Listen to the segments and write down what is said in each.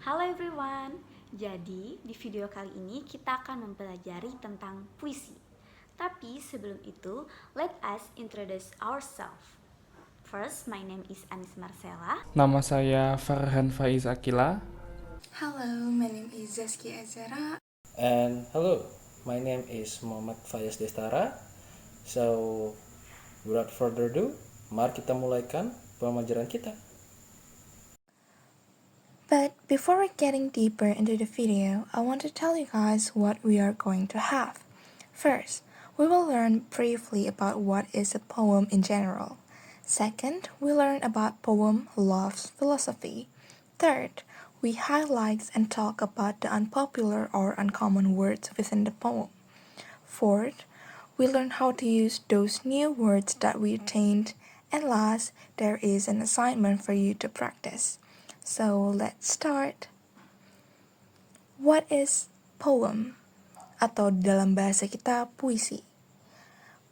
Halo everyone. Jadi, di video kali ini kita akan mempelajari tentang puisi. Tapi sebelum itu, let us introduce ourselves. First, my name is Anis Marcella. Nama saya Farhan Faiz Akila. Hello, my name is Zaskia Azara. And hello, my name is Muhammad Fayaz Destara. So, without further ado, mari kita mulaikan pembelajaran kita. But before getting deeper into the video, I want to tell you guys what we are going to have. First, we will learn briefly about what is a poem in general. Second, we learn about poem love's philosophy. Third, we highlight and talk about the unpopular or uncommon words within the poem. Fourth, we learn how to use those new words that we attained. And last, there is an assignment for you to practice. So let's start. What is poem? Atau dalam bahasa kita puisi.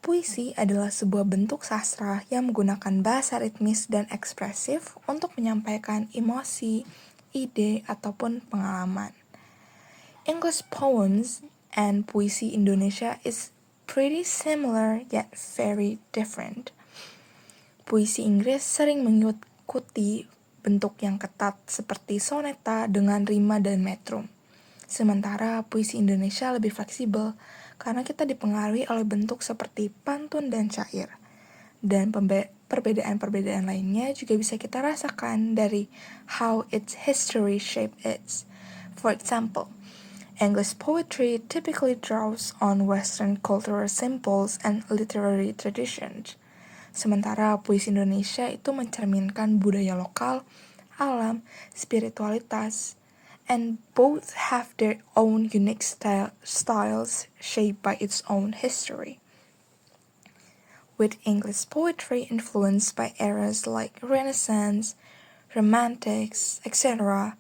Puisi adalah sebuah bentuk sastra yang menggunakan bahasa ritmis dan ekspresif untuk menyampaikan emosi, ide, ataupun pengalaman. English poems and puisi Indonesia is pretty similar yet very different. Puisi Inggris sering mengikuti bentuk yang ketat seperti soneta dengan rima dan metrum. Sementara puisi Indonesia lebih fleksibel karena kita dipengaruhi oleh bentuk seperti pantun dan syair. Dan perbedaan-perbedaan lainnya juga bisa kita rasakan dari how its history shape is. For example, English poetry typically draws on Western cultural symbols and literary traditions. Sementara puisi Indonesia itu mencerminkan budaya lokal, alam, spiritualitas, and both have their own unique styles shaped by its own history. With English poetry influenced by eras like Renaissance, Romantics, etc.,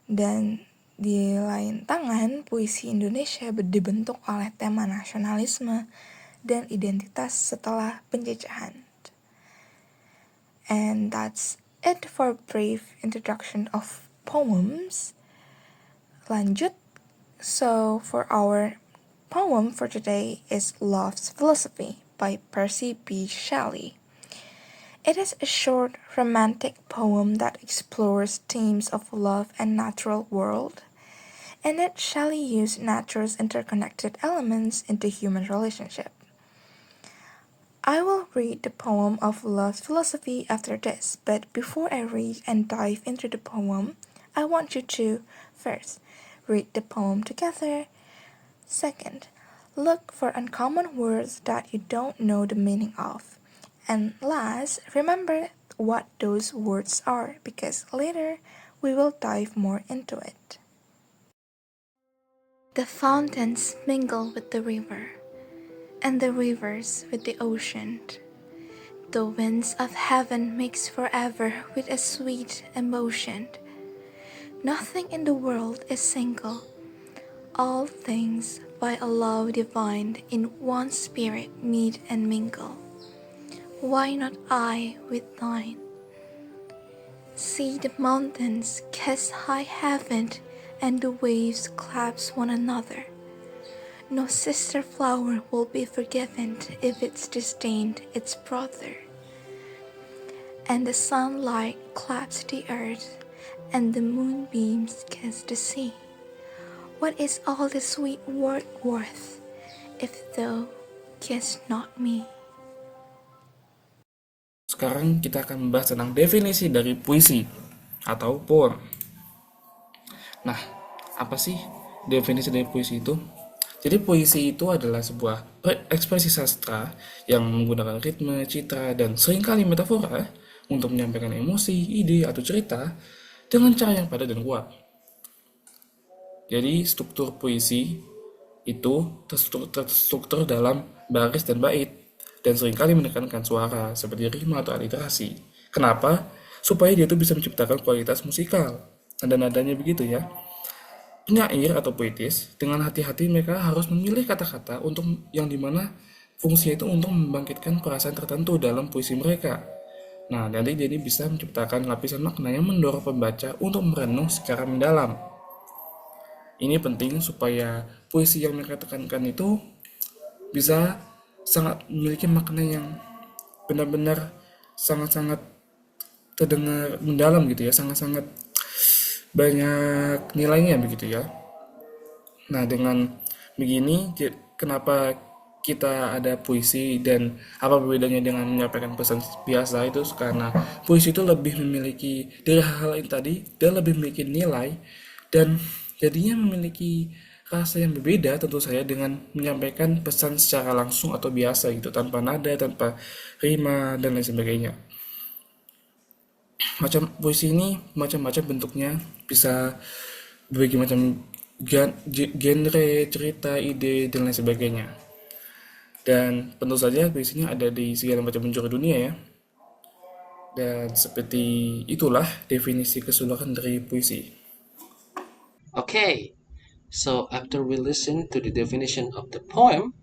dan di lain tangan, puisi Indonesia dibentuk oleh tema nasionalisme dan identitas setelah penjajahan. And that's it for a brief introduction of poems. Lanjut. So for our poem for today is Love's Philosophy by Percy B. Shelley. It is a short romantic poem that explores themes of love and natural world, and that Shelley used nature's interconnected elements into human relationship. I will read the poem of Love's Philosophy after this, but before I read and dive into the poem, I want you to, first, read the poem together. Second, look for uncommon words that you don't know the meaning of. And last, remember what those words are, because later we will dive more into it. The fountains mingle with the river, and the rivers with the ocean. The winds of heaven mix forever with a sweet emotion. Nothing in the world is single. All things by a love divine in one spirit meet and mingle. Why not I with thine? See the mountains kiss high heaven, and the waves clasp one another. No sister flower will be forgiven if it's disdained its brother. And the sunlight claps the earth, and the moonbeams kiss the sea. What is all the sweet word worth, if thou kiss not me? Sekarang kita akan membahas tentang definisi dari puisi atau poem. Nah, apa sih definisi dari puisi itu? Jadi puisi itu adalah sebuah ekspresi sastra yang menggunakan ritme, citra, dan seringkali metafora untuk menyampaikan emosi, ide, atau cerita dengan cara yang padat dan kuat. Jadi struktur puisi itu terstruktur dalam baris dan bait, dan seringkali menekankan suara seperti rima atau aliterasi. Kenapa? Supaya dia itu bisa menciptakan kualitas musikal. Dan nadanya begitu ya. Penyair atau puitis, dengan hati-hati mereka harus memilih kata-kata untuk yang dimana fungsinya itu untuk membangkitkan perasaan tertentu dalam puisi mereka. Nah, jadi bisa menciptakan lapisan makna yang mendorong pembaca untuk merenung secara mendalam. Ini penting supaya puisi yang mereka tekankan itu bisa sangat memiliki makna yang benar-benar sangat-sangat terdengar mendalam gitu ya, sangat-sangat banyak nilainya begitu ya. Nah, dengan begini, kenapa kita ada puisi dan apa bedanya dengan menyampaikan pesan biasa itu karena puisi itu lebih memiliki dari hal yang tadi dan lebih memiliki nilai dan jadinya memiliki rasa yang berbeda tentu saja dengan menyampaikan pesan secara langsung atau biasa gitu tanpa nada, tanpa rima dan lain sebagainya. Macam puisi ini macam-macam bentuknya, bisa berbagai macam genre, cerita, ide dan lain sebagainya. Dan tentu saja puisinya ada di segala macam penjuru dunia ya. Dan seperti itulah definisi keseluruhan dari puisi. Okay, so after we listen to the definition of the poem,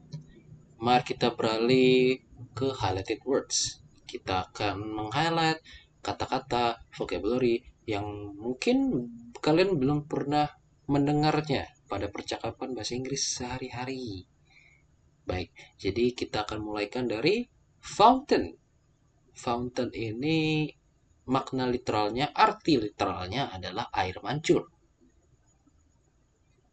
mari kita beralih ke highlighted words. Kita akan meng-highlight kata-kata vocabulary yang mungkin kalian belum pernah mendengarnya pada percakapan bahasa Inggris sehari-hari. Baik, jadi kita akan mulaikan dari fountain. Fountain ini makna literalnya, arti literalnya adalah air mancur.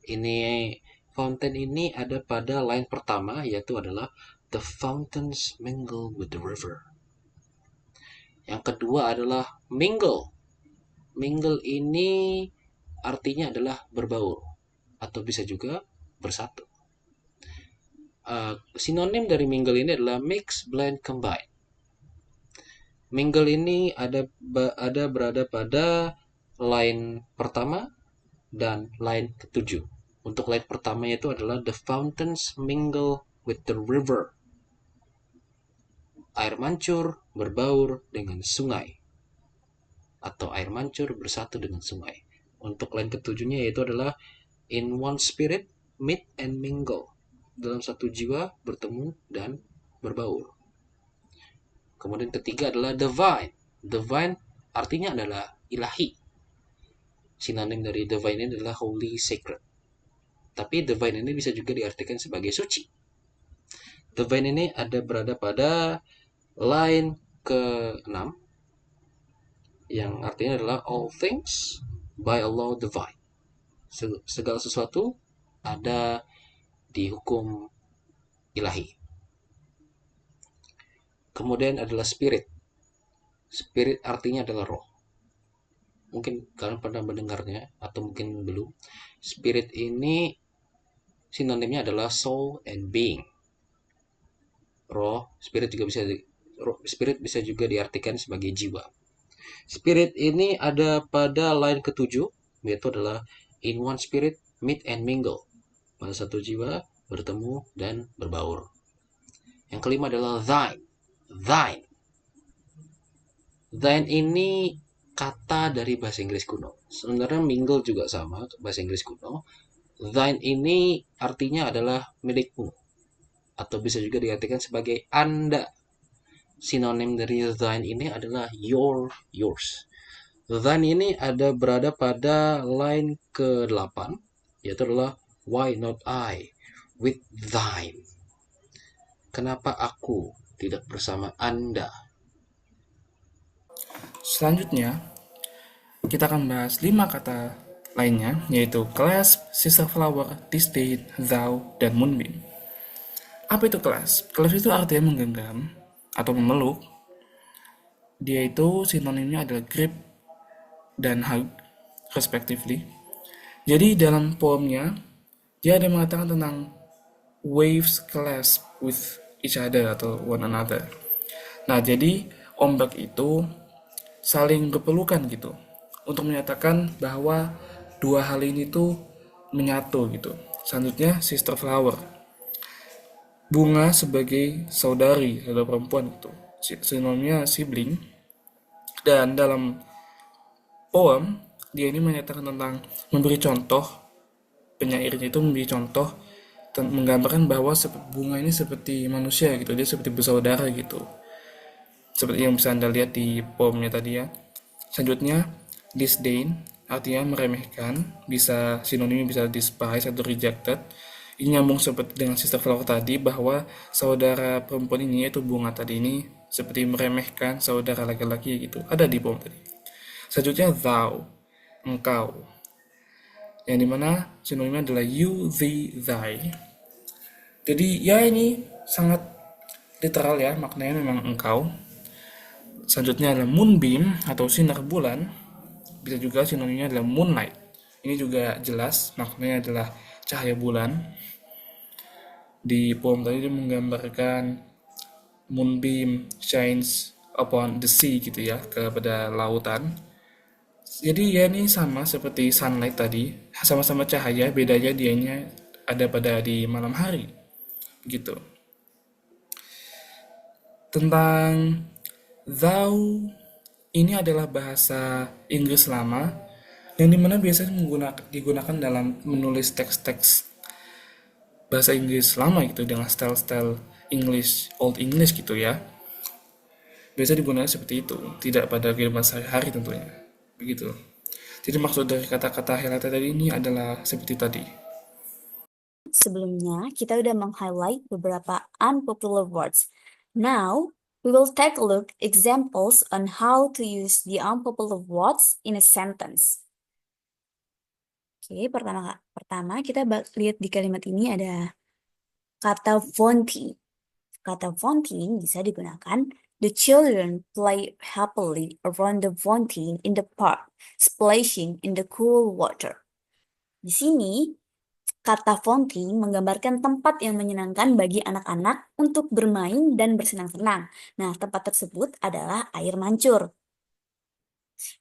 Ini fountain ini ada pada line pertama, yaitu adalah the fountains mingle with the river. Yang kedua adalah mingle. Mingle ini artinya adalah berbaur atau bisa juga bersatu. Sinonim dari mingle ini adalah mix, blend, combine. Mingle ini ada berada pada line pertama dan line ketujuh. Untuk line pertama itu adalah the fountains mingle with the river. Air mancur berbaur dengan sungai. Atau air mancur bersatu dengan sungai. Untuk line ketujuhnya yaitu adalah in one spirit, meet and mingle. Dalam satu jiwa bertemu dan berbaur. Kemudian ketiga adalah divine. Divine artinya adalah ilahi. Sinonim dari divine ini adalah holy, sacred. Tapi divine ini bisa juga diartikan sebagai suci. Divine ini berada pada line ke-6 yang artinya adalah all things by Allah divine. Segala sesuatu ada di hukum ilahi. Kemudian adalah spirit. Spirit artinya adalah roh. Mungkin kalian pernah mendengarnya atau mungkin belum. Spirit ini sinonimnya adalah soul and being. Roh, spirit bisa juga diartikan sebagai jiwa. Spirit ini ada pada line ke-7, yaitu adalah in one spirit, meet and mingle. Pada satu jiwa, bertemu dan berbaur. Yang kelima adalah thine. Thine. Thine ini kata dari bahasa Inggris kuno. Sebenarnya mingle juga sama bahasa Inggris kuno. Thine ini artinya adalah milikmu. Atau bisa juga diartikan sebagai Anda. Sinonim dari thine ini adalah yours. Thine ini berada pada line ke-8, yaitu adalah why not I with thine. Kenapa aku tidak bersama Anda? Selanjutnya, kita akan bahas 5 kata lainnya, yaitu clasp, sister flower, disdain, thou, dan moonbeam. Apa itu clasp? Clasp itu artinya menggenggam atau memeluk. Dia itu sinonimnya adalah grip dan hug, respectively. Jadi dalam poemnya, dia ada mengatakan tentang waves clasp with each other atau one another. Nah, jadi ombak itu saling berpelukan gitu untuk menyatakan bahwa dua hal ini tuh menyatu gitu. Selanjutnya sister flower, bunga sebagai saudara perempuan gitu, sinonimnya sibling. Dan dalam poem dia ini menyatakan tentang memberi contoh, penyairnya itu memberi contoh menggambarkan bahwa bunga ini seperti manusia gitu, dia seperti bersaudara gitu. seperti yang bisa Anda lihat di poemnya tadi ya. Selanjutnya, disdain artinya meremehkan, bisa sinonimnya bisa despise atau rejected. Ini nyambung seperti dengan sister flower tadi, bahwa saudara perempuan ini yaitu bunga tadi ini seperti meremehkan saudara laki-laki gitu. Ada di poem tadi. Selanjutnya thou, engkau. Yang dimana sinonimnya adalah you, thee, thy. Jadi ya ini sangat literal ya, maknanya memang engkau. Selanjutnya adalah moonbeam atau sinar bulan. Bisa juga sinonimnya adalah moonlight. Ini juga jelas maknanya adalah cahaya bulan. Di poem tadi dia menggambarkan moonbeam shines upon the sea gitu ya, kepada lautan. Jadi ya ini sama seperti sunlight tadi, sama-sama cahaya, bedanya dianya ada pada di malam hari. Begitu. Tentang thou, ini adalah bahasa Inggris lama yang dimana biasanya digunakan dalam menulis teks-teks bahasa Inggris lama gitu dengan style-style English, Old English gitu ya. Biasa digunakan seperti itu, tidak pada kehidupan sehari-hari tentunya. Begitu. Jadi maksud dari kata-kata highlighted tadi ini adalah seperti tadi. Sebelumnya, kita udah meng-highlight beberapa unpopular words. Now, we will take a look examples on how to use the unpopular words in a sentence. Oke, pertama kita lihat di kalimat ini ada kata vaunting. Kata vaunting bisa digunakan the children play happily around the fountain in the park, splashing in the cool water. Di sini, kata fountain menggambarkan tempat yang menyenangkan bagi anak-anak untuk bermain dan bersenang-senang. Nah, tempat tersebut adalah air mancur.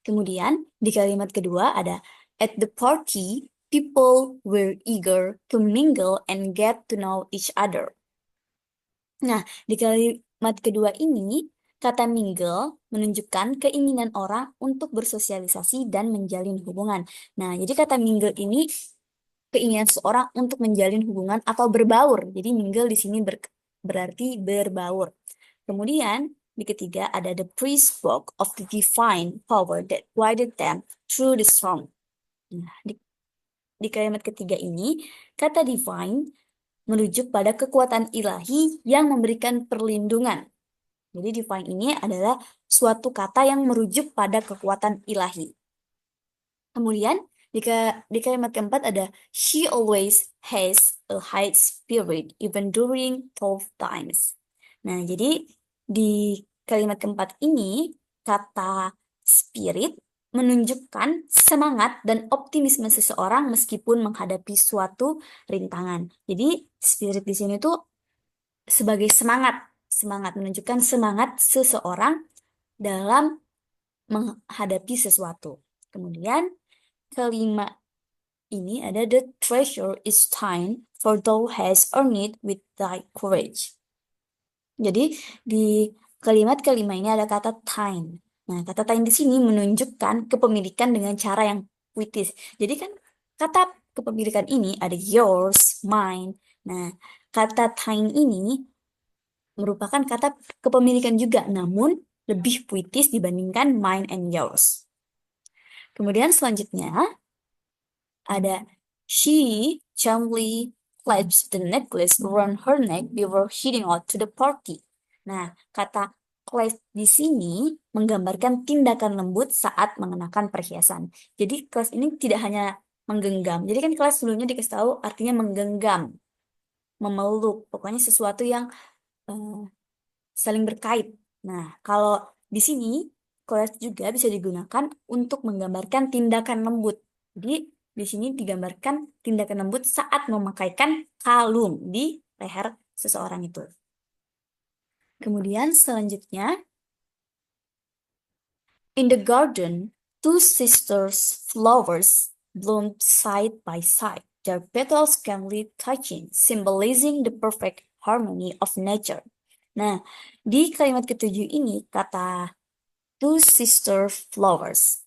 Kemudian, di kalimat kedua ada at the party, people were eager to mingle and get to know each other. Nah, di kalimat kedua ini, kata mingle menunjukkan keinginan orang untuk bersosialisasi dan menjalin hubungan. Nah, jadi kata mingle ini keinginan seseorang untuk menjalin hubungan atau berbaur. Jadi mingle di sini berarti berbaur. Kemudian di ketiga ada the priest spoke of the divine power that guided them through the storm. Nah, di kalimat ketiga ini kata divine merujuk pada kekuatan ilahi yang memberikan perlindungan. Jadi divine ini adalah suatu kata yang merujuk pada kekuatan ilahi. Kemudian di kalimat keempat ada she always has a high spirit even during tough times. Nah, jadi di kalimat keempat ini kata spirit menunjukkan semangat dan optimisme seseorang meskipun menghadapi suatu rintangan. Jadi spirit di sini tuh sebagai semangat menunjukkan semangat seseorang dalam menghadapi sesuatu. Kemudian kelima ini ada the treasure is thine for thou hast earned it with thy courage. Jadi di kalimat kelima ini ada kata thine. Nah, kata thine di sini menunjukkan kepemilikan dengan cara yang puitis. Jadi kan kata kepemilikan ini ada yours, mine. Nah, kata thine ini merupakan kata kepemilikan juga, namun lebih puitis dibandingkan mine and yours. Kemudian selanjutnya ada she calmly clasps the necklace around her neck before heading out to the party. Nah, kata clasp di sini menggambarkan tindakan lembut saat mengenakan perhiasan. Jadi clasp ini tidak hanya menggenggam. Jadi kan clasp sebelumnya dikasih tahu artinya menggenggam, memeluk, pokoknya sesuatu yang saling berkait. Nah, kalau di sini clasp juga bisa digunakan untuk menggambarkan tindakan lembut. Jadi di sini digambarkan tindakan lembut saat memakaikan kalung di leher seseorang itu. Kemudian selanjutnya, in the garden, two sisters flowers bloomed side by side, their petals gently touching, symbolizing the perfect harmony of nature. Nah, di kalimat ketujuh ini kata two sister flowers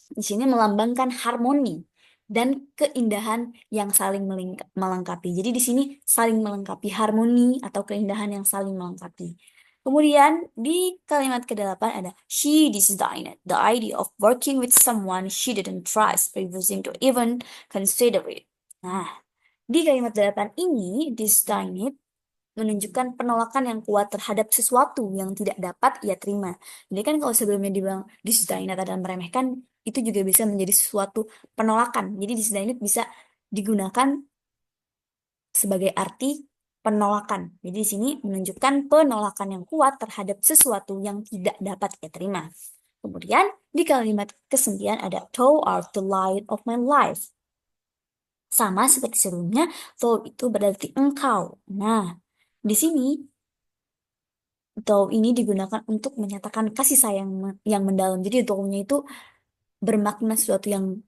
di sini melambangkan harmoni dan keindahan yang saling melengkapi. Jadi di sini saling melengkapi, harmoni atau keindahan yang saling melengkapi. Kemudian di kalimat ke-8 ada she disdained the idea of working with someone she didn't trust, refusing to even consider it. Nah, di kalimat 8 ini disdained menunjukkan penolakan yang kuat terhadap sesuatu yang tidak dapat ia terima. Jadi kan kalau sebelumnya dibilang disdained adalah meremehkan, itu juga bisa menjadi sesuatu penolakan. Jadi disdained bisa digunakan sebagai arti penolakan. Jadi di sini menunjukkan penolakan yang kuat terhadap sesuatu yang tidak dapat ia terima. Kemudian di kalimat ke-9 ada thou art the light of my life. Sama seperti sebelumnya, thou itu berarti engkau. Nah, di sini thou ini digunakan untuk menyatakan kasih sayang yang mendalam. Jadi thou-nya itu bermakna sesuatu yang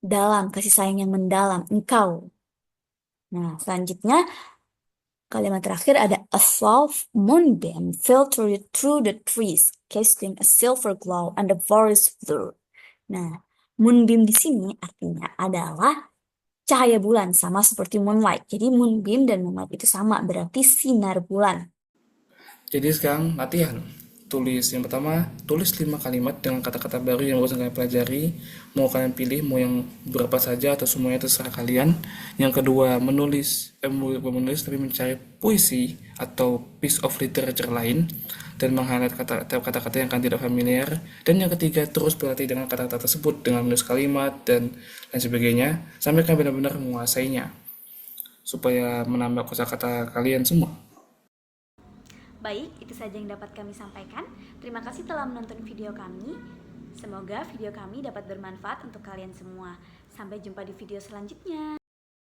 dalam, kasih sayang yang mendalam, engkau. Nah, selanjutnya kalimat terakhir ada a soft moonbeam filtered through the trees, casting a silver glow on the forest floor. Nah, moonbeam di sini artinya adalah cahaya bulan, sama seperti moonlight. Jadi moonbeam dan moonlight itu sama, berarti sinar bulan. Jadi sekarang latihan. Tulis yang pertama, tulis 5 kalimat dengan kata-kata baru yang barusan kalian pelajari. Mau kalian pilih, mau yang berapa saja atau semuanya terserah kalian. Yang kedua, menulis tapi mencari puisi atau piece of literature lain dan meng-highlight kata-kata yang kalian tidak familiar. Dan yang ketiga, terus berlatih dengan kata-kata tersebut dengan menulis kalimat dan lain sebagainya sampai kalian benar-benar menguasainya supaya menambah kosakata kalian semua. Baik, itu saja yang dapat kami sampaikan. Terima kasih telah menonton video kami. Semoga video kami dapat bermanfaat untuk kalian semua. Sampai jumpa di video selanjutnya.